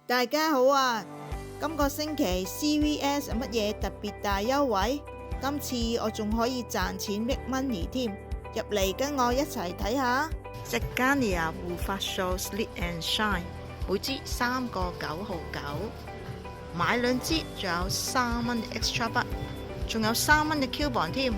大家好啊！今個星期 CVS 有乜嘢特別大優惠？今次我仲可以賺錢 make money 添，入嚟跟我一齊睇下。Zegania 護髮素 Sleek and Shine 每支3個9毫9，買2支仲有3蚊 extra 筆，仲有3蚊嘅 coupon 添。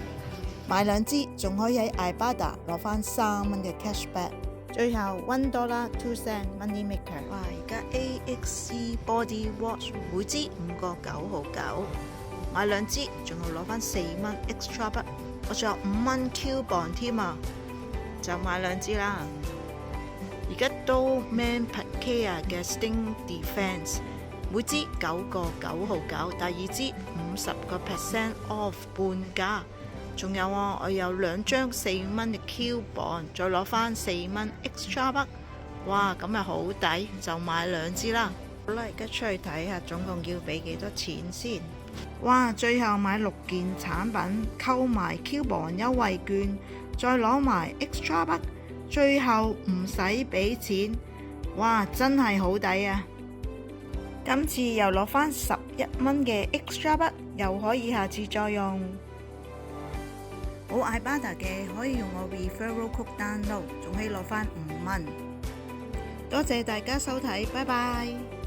買2支仲可以喺 Ibotta 攞返3蚊嘅 cashback。最後$1 2 cent money maker。哇！而家 AXC Body Wash 每支5個9毫9，買2支仲要攞返4蚊 extra 筆，我仲有5蚊 coupon 添啊！就買2支啦。而家都 Man Pacquiao 嘅 Sting Defense 每支9個9毫9，第2支50% off 半價。仲有我有2張4蚊嘅 coupon， 再攞返4蚊 extra 筆。哇，咁咪好抵，就買2支啦。好啦，而家出去睇下總共要俾幾多錢先。哇，最後買6件產品，購埋 coupon 優惠券，再攞埋 extra 筆，最後唔使俾錢。哇，真係好抵啊！今次又攞返11蚊嘅 extra 筆，又可以下次再用。冇 Ibotta 嘅可以用我 referral code download，仲可以攞返5蚊。多謝大家收睇，拜拜。